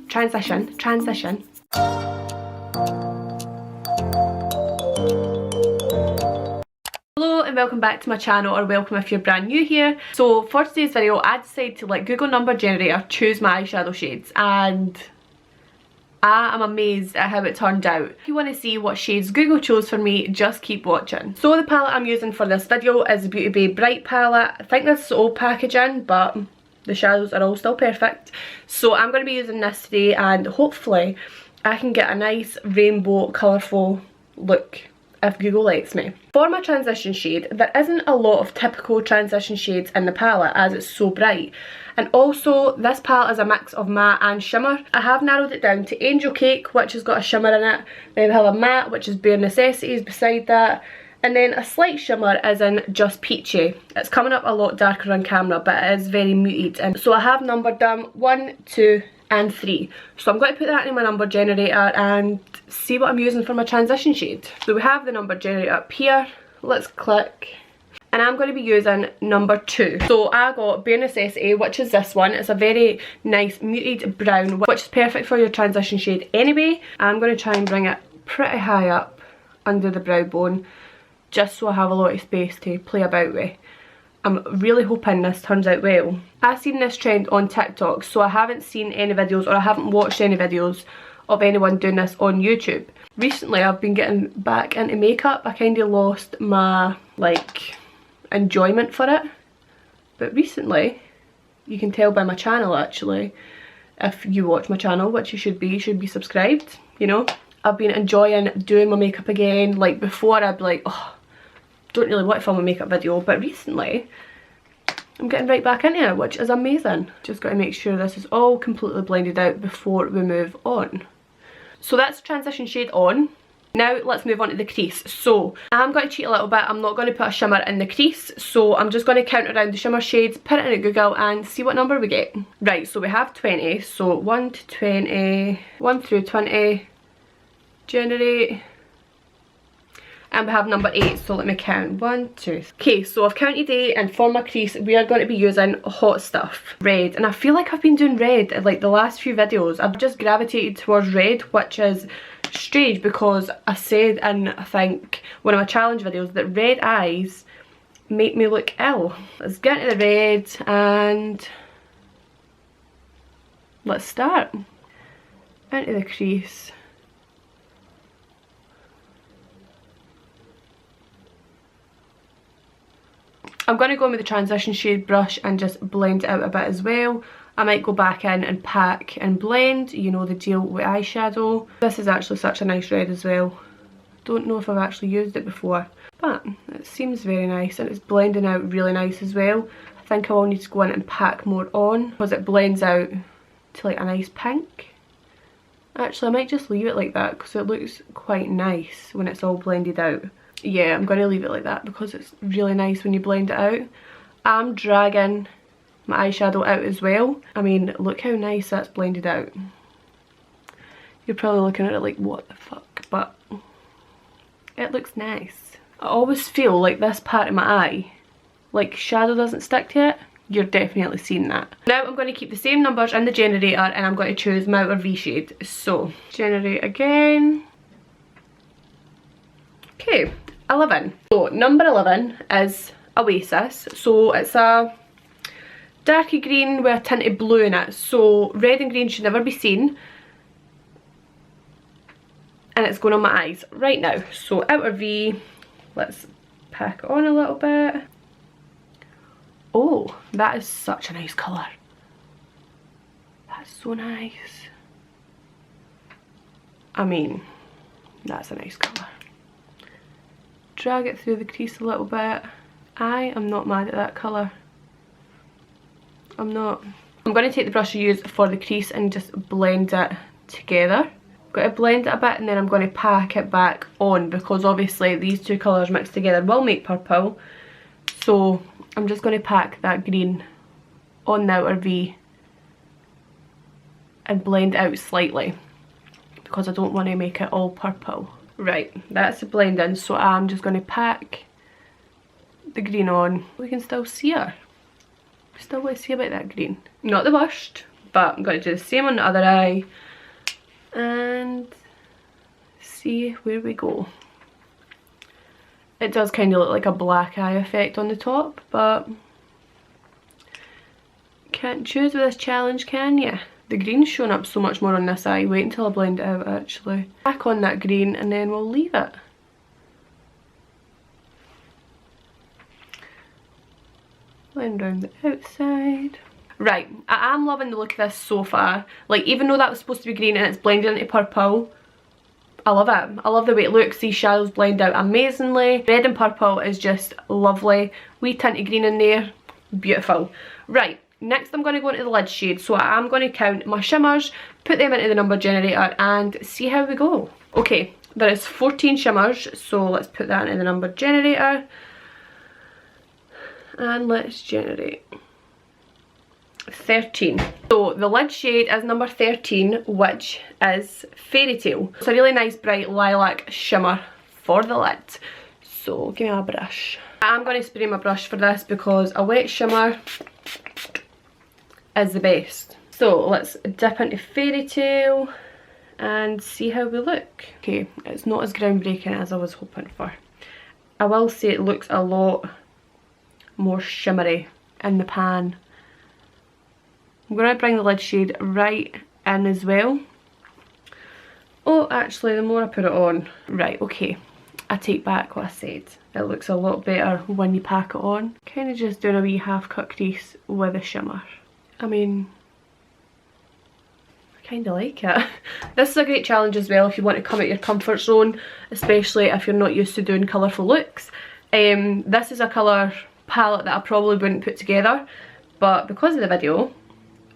Transition. Hello and welcome back to my channel, or welcome if you're brand new here. So for today's video I decided to let Google number generator choose my eyeshadow shades, and I am amazed at how it turned out. If you want to see what shades Google chose for me, just keep watching. So the palette I'm using for this video is the Beautybay Bright palette. I think this is old packaging, but the shadows are all still perfect. So I'm going to be using this today, and hopefully I can get a nice rainbow colourful look if Google lets me. For my transition shade, there isn't a lot of typical transition shades in the palette as it's so bright. And also this palette is a mix of matte and shimmer. I have narrowed it down to Angel Cake, which has got a shimmer in it. Then I have a matte, which is Bare Necessities beside that. And then a slight shimmer is in Just Peachy. It's coming up a lot darker on camera, but it is very muted. And so I have numbered them 1, 2 and 3. So I'm going to put that in my number generator and see what I'm using for my transition shade. So we have the number generator up here. Let's click. And I'm going to be using number 2. So I got Bare Necessity, which is this one. It's a very nice muted brown, which is perfect for your transition shade anyway. I'm going to try and bring it pretty high up under the brow bone, just so I have a lot of space to play about with. I'm really hoping this turns out well. I've seen this trend on TikTok, so I haven't seen any videos, or I haven't watched any videos of anyone doing this on YouTube. Recently I've been getting back into makeup. I kind of lost my enjoyment for it, but recently, you can tell by my channel actually, if you watch my channel, which you should be subscribed, you know, I've been enjoying doing my makeup again. Like before I'd be like, oh, don't really want to film a makeup video, but recently I'm getting right back into it, which is amazing. Just got to make sure this is all completely blended out before we move on. So that's the transition shade on. Now let's move on to the crease. So I'm going to cheat a little bit. I'm not going to put a shimmer in the crease, so I'm just going to count around the shimmer shades, put it in Google and see what number we get. Right, so we have 20, so 1 to 20, 1 through 20, generate. And we have number 8, so let me count. 1, 2. Okay, so I've counted 8, and for my crease we are going to be using Hot Stuff Red. And I feel like I've been doing red in like the last few videos. I've just gravitated towards red, which is strange because I said in, I think, one of my challenge videos that red eyes make me look ill. Let's get into the red and let's start. Into the crease. I'm going to go in with the transition shade brush and just blend it out a bit as well. I might go back in and pack and blend, you know the deal with eyeshadow. This is actually such a nice red as well. Don't know if I've actually used it before, but it seems very nice and it's blending out really nice as well. I think I will need to go in and pack more on because it blends out to like a nice pink. Actually, I might just leave it like that because it looks quite nice when it's all blended out. Yeah, I'm going to leave it like that because it's really nice when you blend it out. I'm dragging my eyeshadow out as well. I mean, look how nice that's blended out. You're probably looking at it like, what the fuck? But it looks nice. I always feel like this part of my eye, like shadow doesn't stick to it. You're definitely seeing that. Now I'm going to keep the same numbers in the generator and I'm going to choose my outer V shade. So, generate again. Okay. 11. So number 11 is Oasis. So it's a darky green with a tinted blue in it. So red and green should never be seen. And it's going on my eyes right now. So outer V, let's pack it on a little bit. Oh, that is such a nice colour. That's so nice. I mean, that's a nice colour. Drag it through the crease a little bit. I am not mad at that colour. I'm not. I'm going to take the brush I used for the crease and just blend it together. I'm going to blend it a bit and then I'm going to pack it back on because obviously these two colours mixed together will make purple. So I'm just going to pack that green on the outer V and blend out slightly because I don't want to make it all purple. Right, that's the blend in, so I'm just going to pack the green on, we can still see her. Still want to see about that green. Not the worst, but I'm going to do the same on the other eye and see where we go. It does kind of look like a black eye effect on the top, but can't choose with this challenge, can ya? The green's showing up so much more on this eye. Wait until I blend it out actually. Back on that green and then we'll leave it. Blend round the outside. Right, I am loving the look of this so far. Like, even though that was supposed to be green and it's blended into purple, I love it. I love the way it looks. These shadows blend out amazingly. Red and purple is just lovely. Wee tint of green in there. Beautiful. Right, next I'm going to go into the lid shade. So I am going to count my shimmers, put them into the number generator and see how we go. Okay, there is 14 shimmers, so let's put that into the number generator. And let's generate 13. So the lid shade is number 13, which is Fairy Tale. It's a really nice bright lilac shimmer for the lid. So give me a brush. I'm going to spray my brush for this because a wet shimmer is the best. So let's dip into Fairy Tale and see how we look. Okay, it's not as groundbreaking as I was hoping for. I will say it looks a lot more shimmery in the pan. I'm going to bring the lid shade right in as well. Oh, actually, the more I put it on. Right, okay. I take back what I said. It looks a lot better when you pack it on. Kind of just doing a wee half cut crease with a shimmer. I mean, I kind of like it. This is a great challenge as well if you want to come out your comfort zone, especially if you're not used to doing colourful looks. This is a colour palette that I probably wouldn't put together, but because of the video,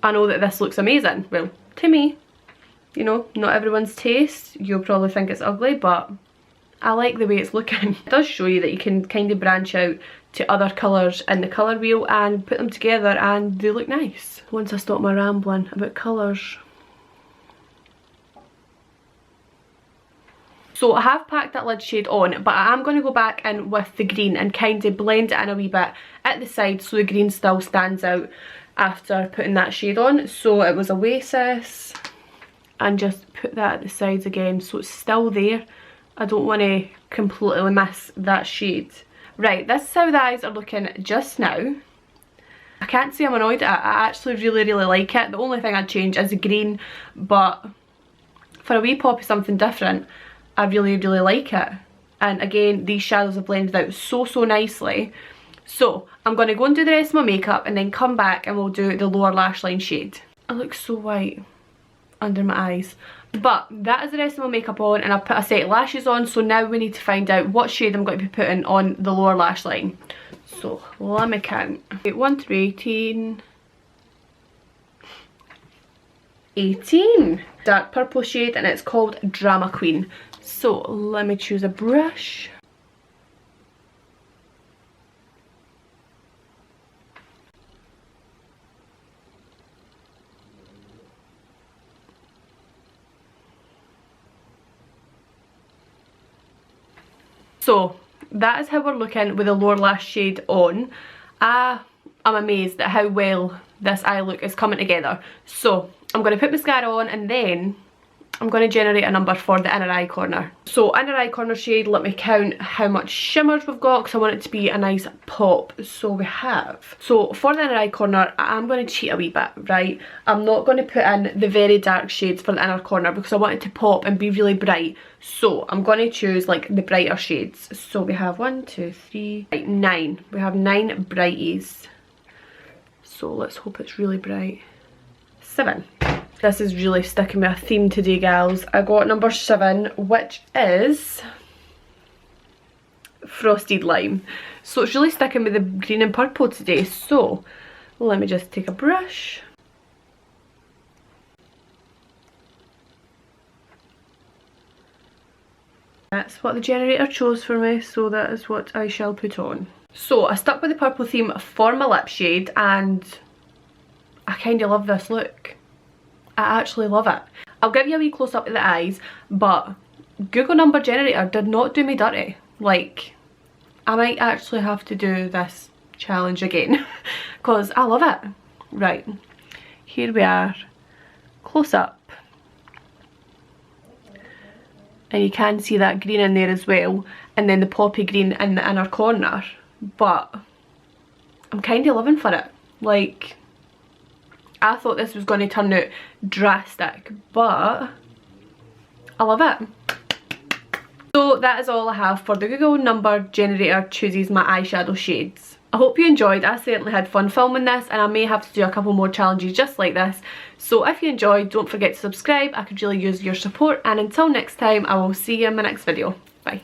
I know that this looks amazing. Well, to me, you know, not everyone's taste. You'll probably think it's ugly, but I like the way it's looking. It does show you that you can kind of branch out to other colours in the colour wheel and put them together and they look nice. Once I stop my rambling about colours. So I have packed that lid shade on, but I am going to go back in with the green and kind of blend it in a wee bit at the side so the green still stands out after putting that shade on. So it was Oasis and just put that at the sides again so it's still there. I don't want to completely miss that shade. Right, this is how the eyes are looking just now. I can't say I'm annoyed at it. I actually really like it. The only thing I'd change is the green, but for a wee pop of something different, I really like it. And again, these shadows have blended out so nicely. So I'm going to go and do the rest of my makeup and then come back and we'll do the lower lash line shade. I look so white under my eyes. But that is the rest of my makeup on and I've put a set of lashes on, so now we need to find out what shade I'm going to be putting on the lower lash line. So let me count. 1 through 18. 18. Dark purple shade and it's called Drama Queen. So let me choose a brush. So that is how we're looking with the lower lash shade on. I'm amazed at how well this eye look is coming together. So I'm going to put mascara on and then I'm going to generate a number for the inner eye corner. So inner eye corner shade, let me count how much shimmers we've got because I want it to be a nice pop. So we have, so for the inner eye corner, I'm going to cheat a wee bit, right? I'm not going to put in the very dark shades for the inner corner because I want it to pop and be really bright. So I'm going to choose like the brighter shades. So we have 1, 2, 3, 9. We have 9 brighties. So let's hope it's really bright. 7. This is really sticking with a theme today, gals. I got number 7, which is Frosted Lime. So it's really sticking with the green and purple today. So let me just take a brush. That's what the generator chose for me, so that is what I shall put on. So I stuck with the purple theme for my lip shade and I kind of love this look. I actually love it. I'll give you a wee close up of the eyes, but Google number generator did not do me dirty. Like, I might actually have to do this challenge again because I love it. Right, here we are, close up. And you can see that green in there as well, and then the poppy green in the inner corner. But I'm kind of living for it. Like, I thought this was going to turn out drastic, but I love it. So that is all I have for the Google number generator chooses my eyeshadow shades. I hope you enjoyed. I certainly had fun filming this, and I may have to do a couple more challenges just like this. So if you enjoyed, don't forget to subscribe. I could really use your support, and until next time, I will see you in my next video. Bye.